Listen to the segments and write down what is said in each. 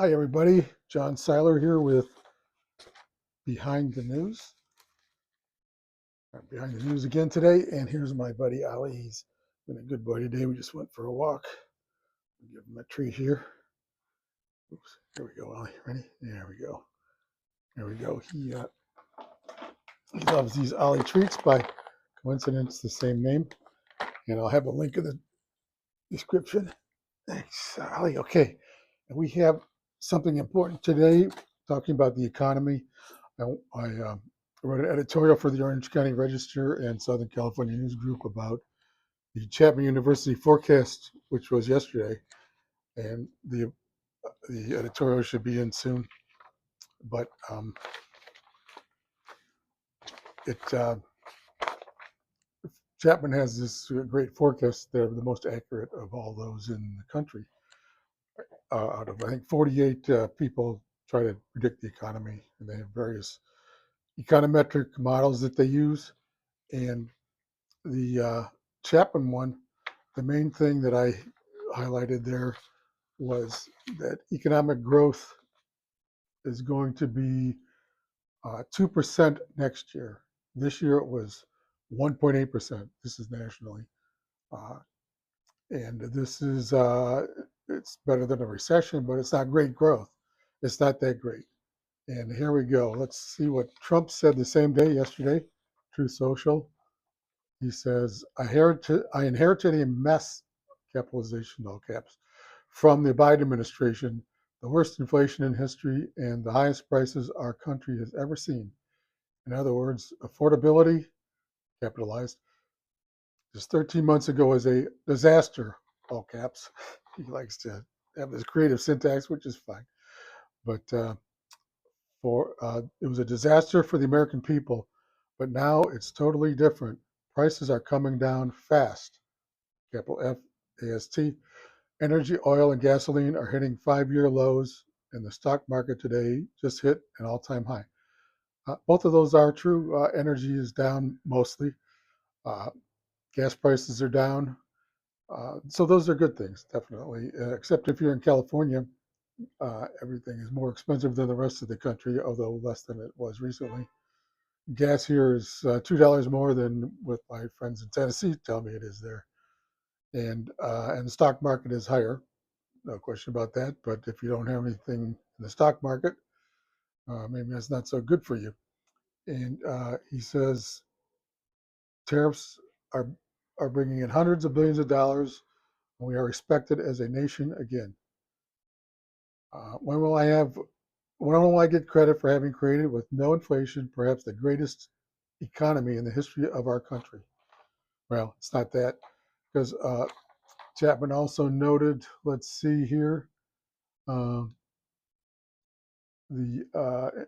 Hi, everybody. John Seiler here with Behind the News. Behind the News again today. And here's my buddy Ali. He's been a good boy today. We just went for a walk. Give him a treat here. Oops. Here we go, Ali. Ready? There we go. There we go. He loves these Ali treats. By coincidence, the same name. And I'll have a link in the description. Thanks, Ali. Okay. And we have something important today, talking about the economy. I wrote an editorial for the Orange County Register and Southern California News Group about the Chapman University Forecast, which was yesterday, and the editorial should be in soon. But Chapman has this great forecast. They're the most accurate of all those in the country. Out of, I think, 48 people try to predict the economy, and they have various econometric models that they use. And the Chapman one, the main thing that I highlighted there was that economic growth is going to be 2% next year. This year it was 1.8%. This is nationally. And this is, it's better than a recession, but it's not great growth. It's not that great. And here we go. Let's see what Trump said the same day yesterday, Truth Social. He says, I inherited a mess, capitalization, all caps, from the Biden administration, the worst inflation in history and the highest prices our country has ever seen. In other words, affordability, capitalized, just 13 months ago was a disaster, all caps. He likes to have this creative syntax, which is fine. But it was a disaster for the American people, but now it's totally different. Prices are coming down fast, capital FAST. Energy, oil, and gasoline are hitting 5-year lows, and the stock market today just hit an all-time high. Both of those are true. Energy is down mostly. Gas prices are down. So those are good things, definitely. Except if you're in California, everything is more expensive than the rest of the country, although less than it was recently. Gas here is $2 more than what my friends in Tennessee tell me it is there. And the stock market is higher. No question about that. But if you don't have anything in the stock market, maybe that's not so good for you. And he says tariffs are bringing in hundreds of billions of dollars, and we are respected as a nation again. When will I get credit for having created, with no inflation, perhaps the greatest economy in the history of our country? Well, it's not that, because Chapman also noted, let's see here, the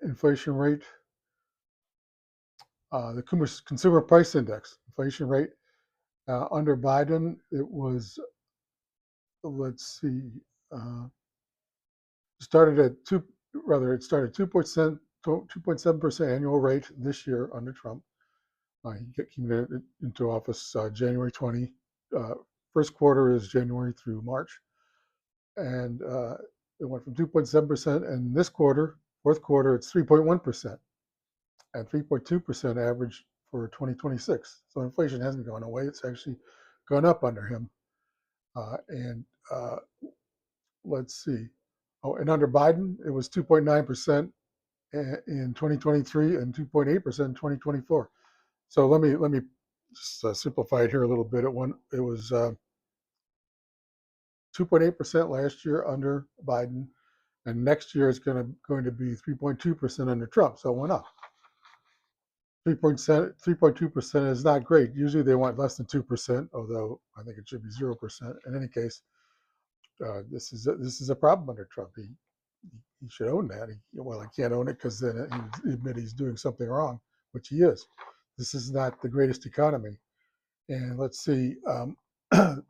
inflation rate, the consumer price index, inflation rate under Biden, it was, let's see, started at it started 2.7% annual rate this year under Trump. He came into office January 20. First quarter is January through March. And it went from 2.7%. And this quarter, fourth quarter, it's 3.1% and 3.2% average for 2026. So inflation hasn't gone away. It's actually gone up under him. And let's see. Oh, and under Biden, it was 2.9% in 2023 and 2.8% in 2024. So let me just simplify it here a little bit. It was 2.8% last year under Biden, and next year it's going to be 3.2% under Trump. So it went up. 3.2% is not great. Usually they want less than 2%, although I think it should be 0%. In any case, this is a problem under Trump. He should own that. He can't own it because then he admit he's doing something wrong, which he is. This is not the greatest economy. And let's see, the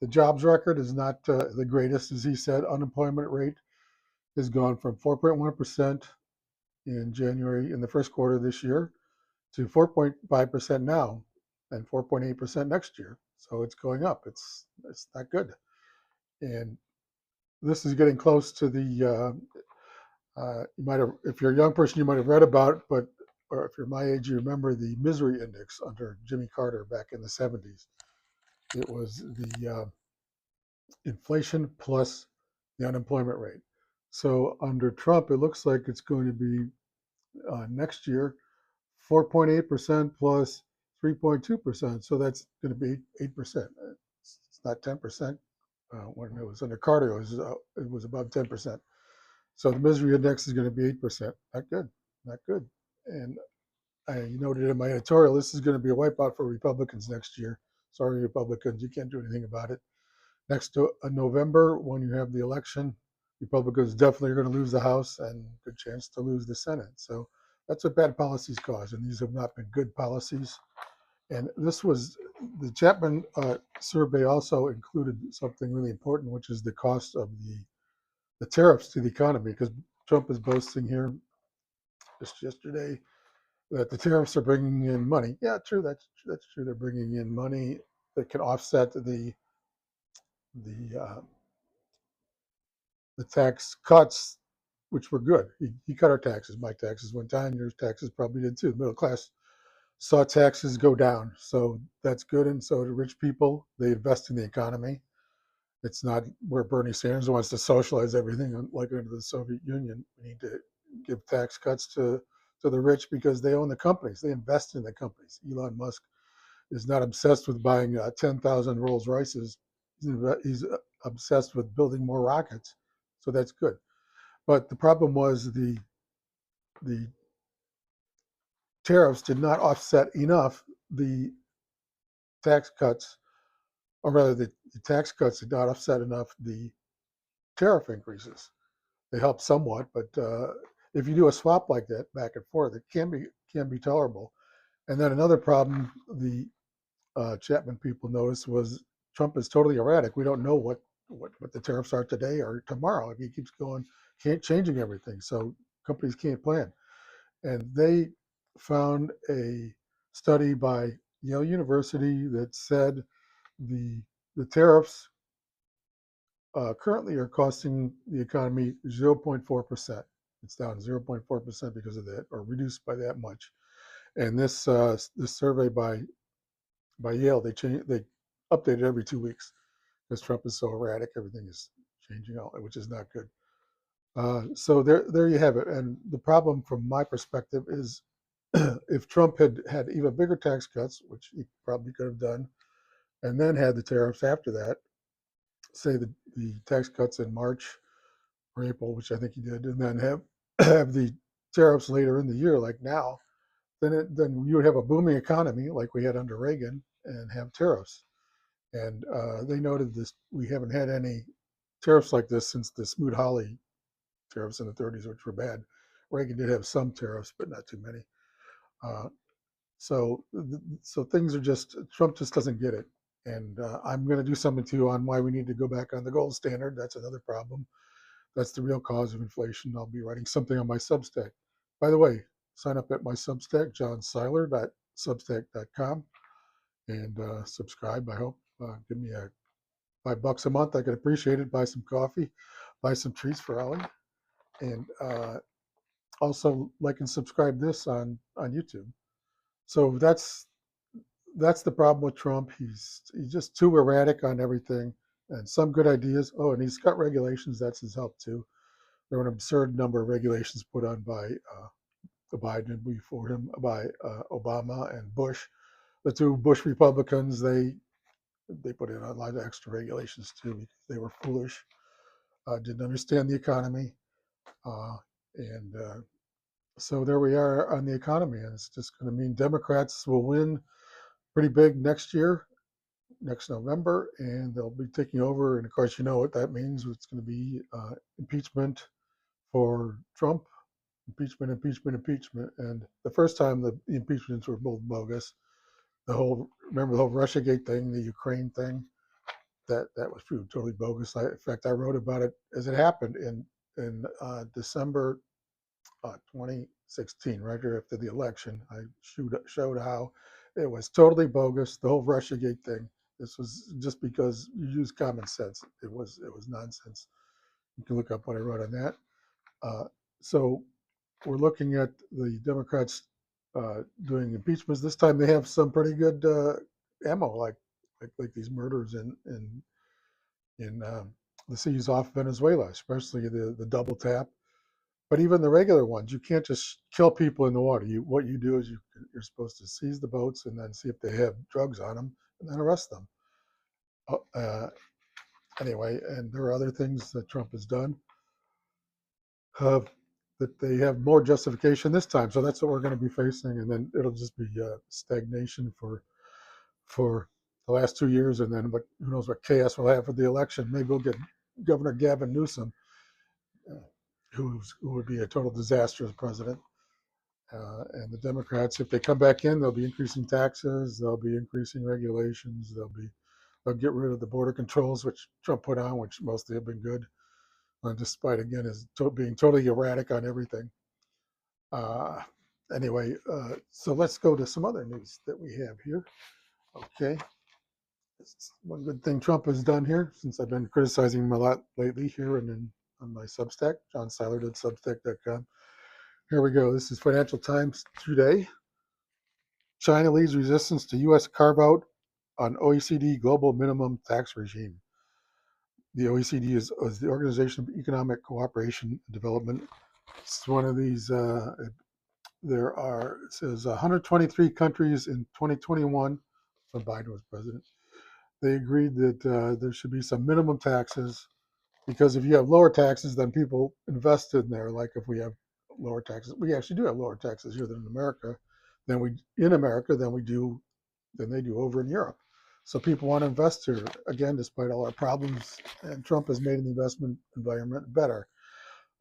jobs record is not the greatest, as he said. Unemployment rate has gone from 4.1% in the first quarter of this year to 4.5% now and 4.8% next year. So it's going up. It's not good. And this is getting close to the you might have, if you're a young person, you might have read about, but or if you're my age, you remember the misery index under Jimmy Carter back in the 70s. It was the inflation plus the unemployment rate. So under Trump, it looks like it's going to be next year 4.8% plus 3.2%. So that's going to be 8%. It's not 10%. When it was under Carter, it was above 10%. So the misery index is going to be 8%. Not good. Not good. And I noted in my editorial, this is going to be a wipeout for Republicans next year. Sorry, Republicans, you can't do anything about it. Next to November, when you have the election, Republicans definitely are going to lose the House and good chance to lose the Senate. So that's what bad policies cause, and these have not been good policies. And this was the Chapman survey also included something really important, which is the cost of the tariffs to the economy, because Trump is boasting here just yesterday that the tariffs are bringing in money. Yeah, true. That's true. They're bringing in money that can offset the uh, the tax cuts, which were good. He cut our taxes. My taxes went down. Your taxes probably did too. The middle class saw taxes go down, so that's good. And so the rich people, they invest in the economy. It's not where Bernie Sanders wants to socialize everything like under the Soviet Union. We need to give tax cuts to the rich because they own the companies. They invest in the companies. Elon Musk is not obsessed with buying 10,000 Rolls Royces. He's obsessed with building more rockets. So that's good. But the problem was the tariffs did not offset enough the tax cuts, or rather, the tax cuts did not offset enough the tariff increases. They help somewhat, but if you do a swap like that back and forth, it can be tolerable. And then another problem the Chapman people noticed was Trump is totally erratic. We don't know what the tariffs are today or tomorrow. He keeps going, can't changing everything, so companies can't plan. And they found a study by Yale University that said the the tariffs currently are costing the economy 0.4%. It's down 0.4% because of that, or reduced by that much. And this survey by Yale, they update it every 2 weeks because Trump is so erratic. Everything is changing out, which is not good. So there you have it. And the problem, from my perspective, is if Trump had even bigger tax cuts, which he probably could have done, and then had the tariffs after that, say the tax cuts in March or April, which I think he did, and then have the tariffs later in the year, like now, then you would have a booming economy like we had under Reagan, and have tariffs. And they noted this: we haven't had any tariffs like this since the Smoot-Hawley tariffs in the 30s, which were bad. Reagan did have some tariffs, but not too many. Uh, so things are just, Trump just doesn't get it. And I'm going to do something too on why we need to go back on the gold standard. That's another problem. That's the real cause of inflation. I'll be writing something on my Substack. By the way, sign up at my Substack, johnseiler.substack.com, and subscribe. I hope. Give me a $5 a month. I could appreciate it. Buy some coffee, buy some treats for Ollie, and also like and subscribe this on YouTube. So that's the problem with Trump. He's just too erratic on everything, and some good ideas. Oh, and he's cut regulations. That's his help too. There were an absurd number of regulations put on by Biden before him, by Obama and Bush. The two Bush Republicans, they put in a lot of extra regulations too because they were foolish, didn't understand the economy, uh, and so there we are on the economy, and it's just going to mean Democrats will win pretty big next year, next November, and they'll be taking over. And of course, you know what that means. It's going to be impeachment for Trump, impeachment, impeachment, impeachment. And the first time the impeachments were both bogus. Remember the whole Russiagate thing, the Ukraine thing, that was true, totally bogus. In fact, I wrote about it as it happened in December 2016, right after the election. I showed how it was totally bogus. The whole Russiagate thing. This was just because you use common sense. It was nonsense. You can look up what I wrote on that. Uh, so we're looking at the Democrats doing impeachments. This time they have some pretty good ammo, like these murders in the seas off Venezuela, especially the double tap. But even the regular ones, you can't just kill people in the water. What you do is you're supposed to seize the boats and then see if they have drugs on them and then arrest them. Uh, anyway, and there are other things that Trump has done uh, that they have more justification this time. So that's what we're going to be facing, and then it'll just be stagnation for the last 2 years, and then who knows what chaos we'll have for the election. Maybe we'll get Governor Gavin Newsom, uh, who would be a total disaster as president. And the Democrats, if they come back in, they'll be increasing taxes, they'll be increasing regulations, they'll get rid of the border controls, which Trump put on, which mostly have been good, despite again his being totally erratic on everything. Uh, anyway, so let's go to some other news that we have here. Okay, one good thing Trump has done here, since I've been criticizing him a lot lately here and on my Substack, johnseiler.substack.com. Here we go. This is Financial Times today. China leads resistance to U.S. carve-out on OECD global minimum tax regime. The OECD is the Organization of Economic Cooperation and Development. It's one of these, it says 123 countries in 2021, when Biden was president. They agreed that there should be some minimum taxes, because if you have lower taxes, then people invest in there. Like if we have lower taxes, we actually do have lower taxes here than in America, than they do over in Europe. So people want to invest here again, despite all our problems. And Trump has made the investment environment better,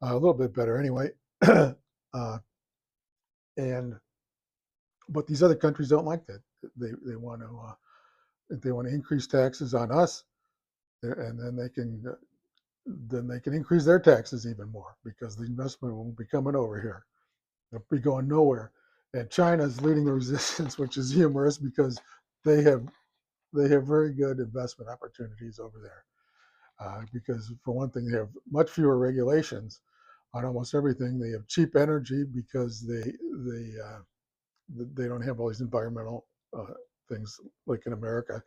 a little bit better anyway. uh, and but these other countries don't like that. They want to increase taxes on us, and then they can increase their taxes even more, because the investment won't be coming over here. They'll be going nowhere. And China's leading the resistance, which is humorous because they have very good investment opportunities over there. Because for one thing, they have much fewer regulations on almost everything. They have cheap energy because they don't have all these environmental things like in America.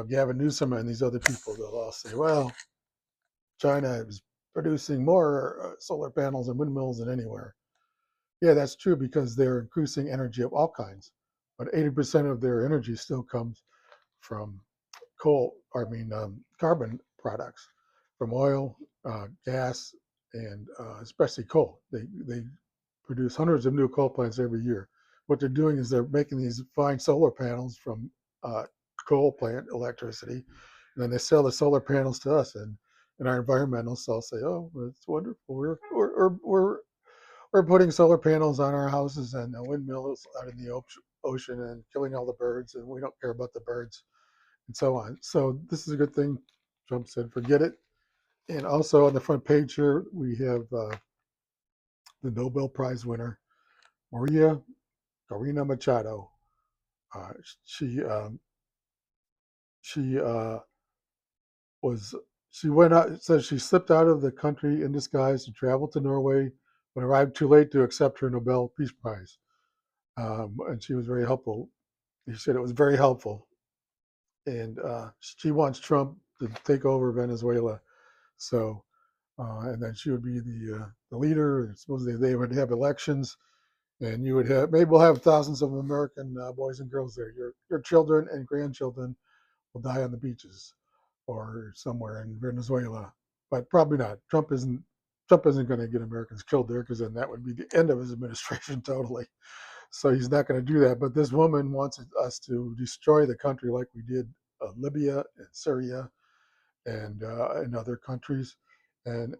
Gavin Newsom and these other people, they'll all say, well, China is producing more solar panels and windmills than anywhere. Yeah, that's true, because they're increasing energy of all kinds. But 80% of their energy still comes from carbon products, from oil, gas, and especially coal. They produce hundreds of new coal plants every year. What they're doing is they're making these fine solar panels from uh, coal plant electricity, and then they sell the solar panels to us. And our environmentalists all say, "Oh, it's wonderful. We're putting solar panels on our houses and windmills out in the ocean and killing all the birds, and we don't care about the birds," and so on. So this is a good thing. Trump said, "Forget it." And also on the front page here, we have the Nobel Prize winner, Maria Corina Machado. Uh, she she was she went out. It says she slipped out of the country in disguise to travel to Norway, but arrived too late to accept her Nobel Peace Prize. And she was very helpful. He said it was very helpful, and she wants Trump to take over Venezuela. So, and then she would be the leader. And supposedly they would have elections, and you would have, maybe we'll have thousands of American boys and girls there. Your children and grandchildren will die on the beaches or somewhere in Venezuela, but probably not. Trump isn't going to get Americans killed there, because then that would be the end of his administration totally. So he's not going to do that. But this woman wants us to destroy the country like we did Libya and Syria and other countries, and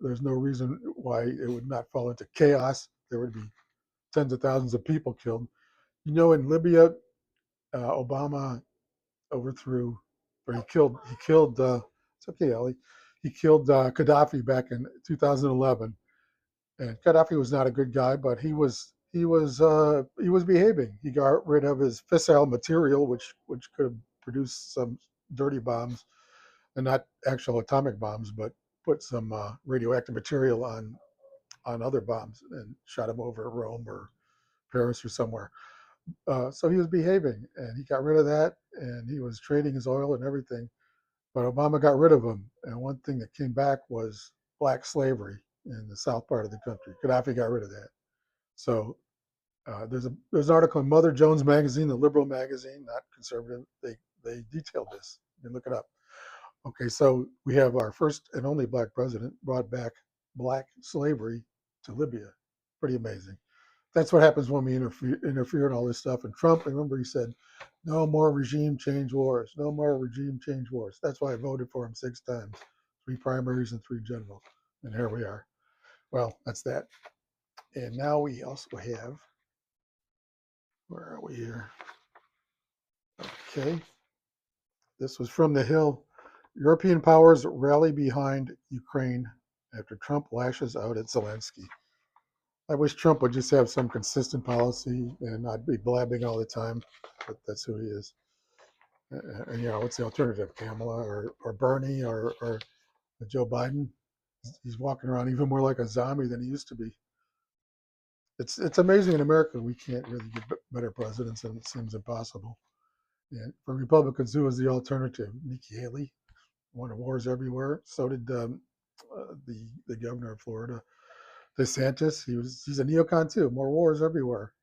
there's no reason why it would not fall into chaos. There would be tens of thousands of people killed. In Libya, Obama overthrew, or he killed. It's okay, Ellie. He killed Gaddafi back in 2011, and Gaddafi was not a good guy, but he was behaving. He got rid of his fissile material, which could have produced some dirty bombs, and not actual atomic bombs, but put some radioactive material on other bombs and shot them over Rome or Paris or somewhere. So he was behaving, and he got rid of that, and he was trading his oil and everything. But Obama got rid of him, and one thing that came back was black slavery in the south part of the country. Gaddafi got rid of that. So there's an article in Mother Jones magazine, the liberal magazine, not conservative. They detailed this. You can look it up. Okay, so we have our first and only black president brought back black slavery to Libya. Pretty amazing. That's what happens when we interfere in all this stuff. And Trump, remember, he said, no more regime change wars, no more regime change wars. That's why I voted for him 6 times, 3 primaries and 3 general. And here we are. Well, that's that. And now we also have, where are we here? Okay. This was from The Hill. European powers rally behind Ukraine after Trump lashes out at Zelensky. I wish Trump would just have some consistent policy and not be blabbing all the time, but that's who he is. And what's the alternative? Kamala or Bernie or Joe Biden? He's walking around even more like a zombie than he used to be. It's amazing in America we can't really get better presidents, and it seems impossible. And for Republicans, who is the alternative? Nikki Haley wanted wars everywhere. So did the governor of Florida, DeSantis. He's a neocon too. More wars everywhere.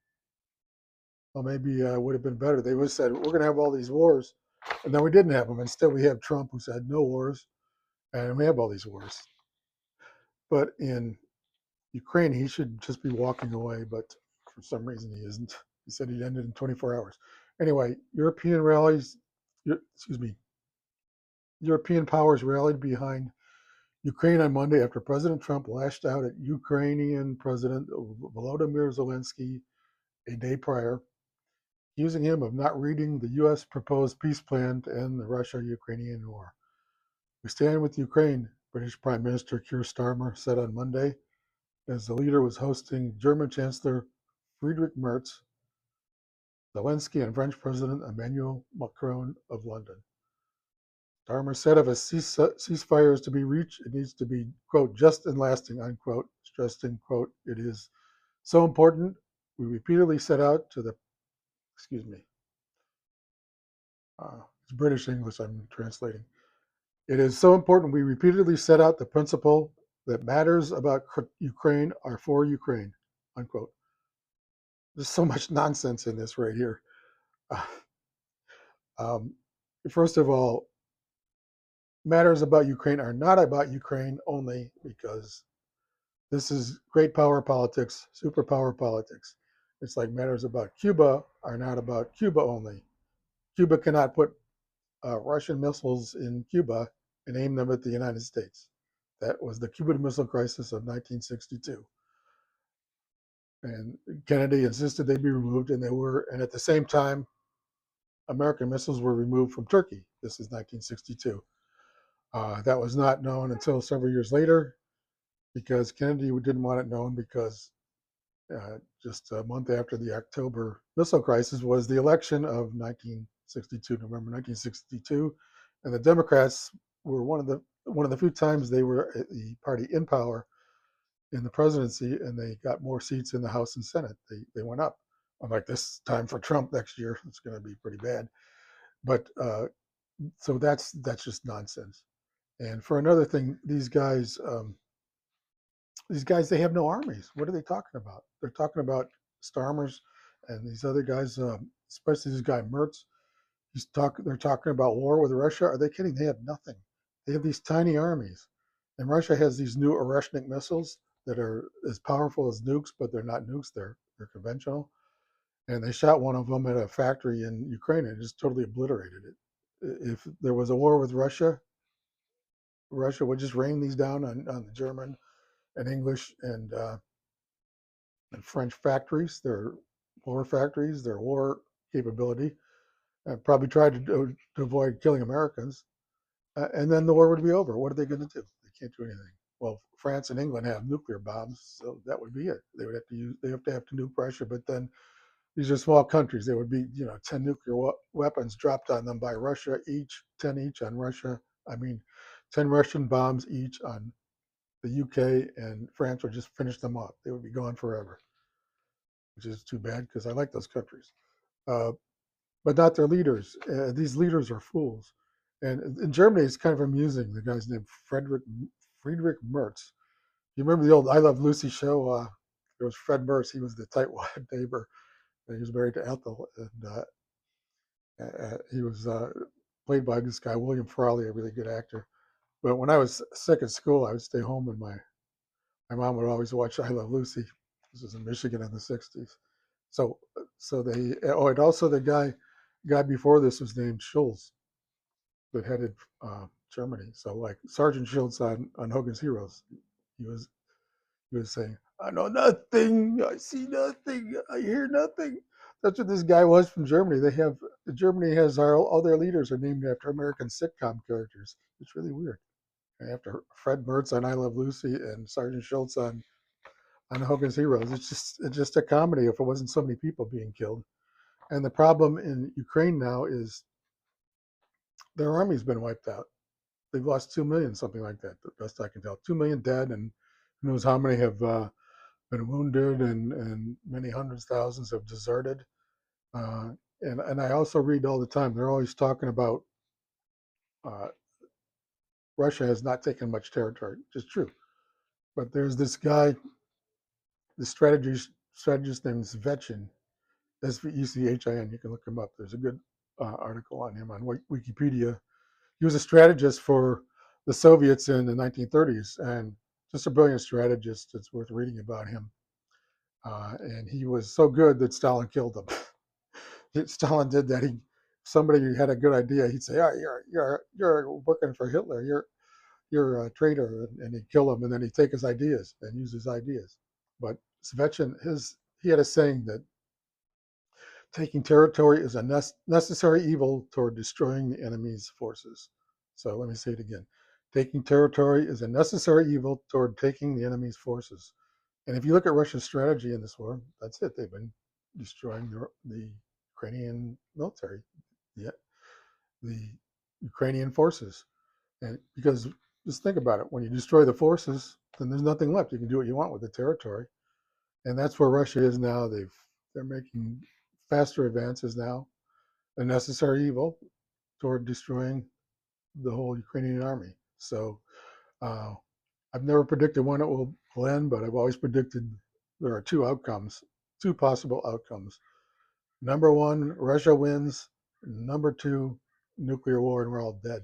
Well, maybe it would have been better. They would have said, we're going to have all these wars. And then we didn't have them. Instead, we have Trump, who said no wars. And we have all these wars. But in Ukraine, he should just be walking away. But for some reason, he isn't. He said he'd ended in 24 hours. Anyway, European powers rallied behind Ukraine on Monday after President Trump lashed out at Ukrainian President Volodymyr Zelensky a day prior, accusing him of not reading the U.S. proposed peace plan to end the Russia-Ukrainian war. We stand with Ukraine, British Prime Minister Keir Starmer said on Monday, as the leader was hosting German Chancellor Friedrich Merz, Zelensky, and French President Emmanuel Macron of London. Starmer said if a ceasefire is to be reached, it needs to be, quote, just and lasting, unquote, stressing, quote, it is so important we repeatedly set out to the, excuse me, it's British English I'm translating. It is so important we repeatedly set out the principle that matters about Ukraine are for Ukraine, unquote. There's so much nonsense in this right here. Uh, um, First of all, matters about Ukraine are not about Ukraine only because this is great power politics, superpower politics. It's like matters about Cuba are not about Cuba only. Cuba cannot put Russian missiles in Cuba and aim them at the United States. That was the Cuban Missile Crisis of 1962. And Kennedy insisted they be removed, and they were. And at the same time, American missiles were removed from Turkey. This is 1962. That was not known until several years later because Kennedy didn't want it known because just a month after the October missile crisis was the election of 1962, November 1962, and the Democrats were one of the few times they were the party in power in the presidency, and they got more seats in the House and Senate. They went up. Unlike this time for Trump next year, it's going to be pretty bad. But so that's just nonsense. And for another thing, these guys, they have no armies. What are they talking about? They're talking about Starmers and these other guys, especially this guy Mertz. They're talking about war with Russia. Are they kidding? They have nothing. They have these tiny armies, and Russia has these new Oreshnik missiles that are as powerful as nukes, but they're not nukes. They're conventional. And they shot one of them at a factory in Ukraine and just totally obliterated it. If there was a war with Russia, Russia would just rain these down on the German and English and French factories, their war factories, their war capability, and probably try to avoid killing Americans. And then the war would be over. What are they going to do? They can't do anything. Well, France and England have nuclear bombs, so that would be it. They have to nuke Russia, but then these are small countries. There would be 10 nuclear weapons dropped on them by Russia each, 10 each on Russia. I mean, 10 Russian bombs each on the UK and France would just finish them off. They would be gone forever, which is too bad because I like those countries. Uh, but not their leaders. These leaders are fools. And in Germany, it's kind of amusing. The guy's named Friedrich Merz. You remember the old I Love Lucy show? There was Fred Merz. He was the tightwad neighbor. And he was married to Ethel. And he was played by this guy, William Frawley, a really good actor. But when I was sick at school, I would stay home, and my mom would always watch I Love Lucy. This was in Michigan in the '60s. So and also the guy before this was named Schulz, that headed Germany. So like Sergeant Schultz on Hogan's Heroes, he was he was saying, "I know nothing, I see nothing, I hear nothing." That's what this guy was from Germany. Germany has all their leaders are named after American sitcom characters. It's really weird. After Fred Mertz on I Love Lucy and Sergeant Schultz on Hogan's Heroes, it's just a comedy. If it wasn't so many people being killed, and the problem in Ukraine now is their army's been wiped out. They've lost 2 million, something like that. The best I can tell, 2 million dead, and who knows how many have been wounded, and many hundreds thousands have deserted. Uh, and I also read all the time. They're always talking about uh, Russia has not taken much territory, which is true. But there's this guy, the strategist named Svechin, Svechin. You can look him up. There's a good article on him on Wikipedia. He was a strategist for the Soviets in the 1930s, and just a brilliant strategist. It's worth reading about him. And he was so good that Stalin killed him. Stalin did that. Somebody who had a good idea, he'd say, "Oh, you're working for Hitler. You're a traitor," and he'd kill him, and then he'd take his ideas and use his ideas. But Svechin, he had a saying that taking territory is a necessary evil toward destroying the enemy's forces. So let me say it again. Taking territory is a necessary evil toward taking the enemy's forces. And if you look at Russia's strategy in this war, that's it. They've been destroying the Ukrainian military, the Ukrainian forces. And because just think about it, when you destroy the forces, then there's nothing left. You can do what you want with the territory. And that's where Russia is now. They're making faster advances now, a necessary evil toward destroying the whole Ukrainian army. So uh, I've never predicted when it will end, but I've always predicted there are two possible outcomes. Number one, Russia wins. Number two, nuclear war, and we're all dead.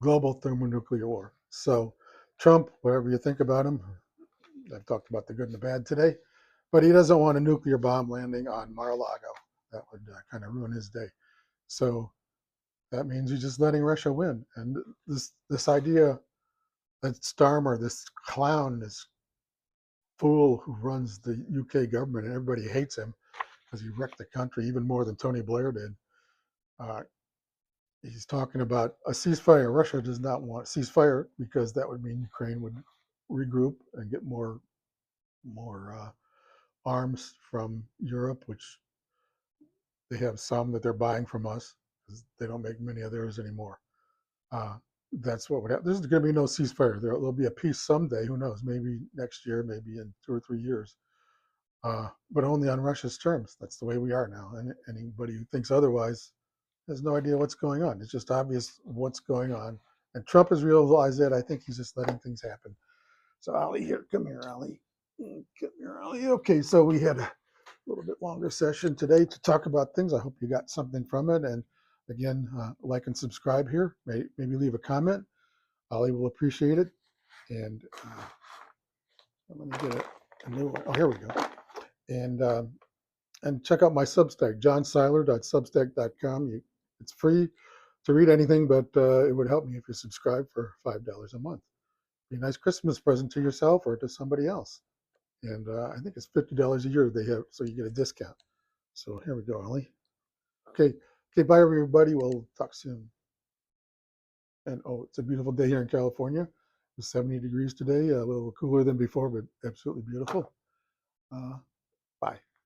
Global thermonuclear war. So Trump, whatever you think about him, I've talked about the good and the bad today, but he doesn't want a nuclear bomb landing on Mar-a-Lago. That would kind of ruin his day. So that means he's just letting Russia win. And this idea that Starmer, this clown, this fool who runs the UK government, and everybody hates him because he wrecked the country even more than Tony Blair did. Uh, he's talking about a ceasefire. Russia does not want a ceasefire because that would mean Ukraine would regroup and get more arms from Europe, which they have some that they're buying from us because they don't make many of theirs anymore. Uh, that's what would happen. There's going to be no ceasefire. There'll be a peace someday. Who knows? Maybe next year, maybe in 2 or 3 years. But only on Russia's terms. That's the way we are now. And anybody who thinks otherwise has no idea what's going on. It's just obvious what's going on. And Trump has realized that. I think he's just letting things happen. So, Ali, come here, Ali. Come here, Ali. Okay, so we had a little bit longer session today to talk about things. I hope you got something from it. And again, like and subscribe here. Maybe leave a comment. Ali will appreciate it. And let me get a new one. Oh, here we go. And check out my Substack, johnseiler.substack.com. It's free to read anything, but it would help me if you subscribe for $5 a month. Be a nice Christmas present to yourself or to somebody else. And I think it's $50 a year they have, so you get a discount. So here we go, Ollie. Okay, bye everybody. We'll talk soon. And it's a beautiful day here in California. It's 70 degrees today, a little cooler than before, but absolutely beautiful.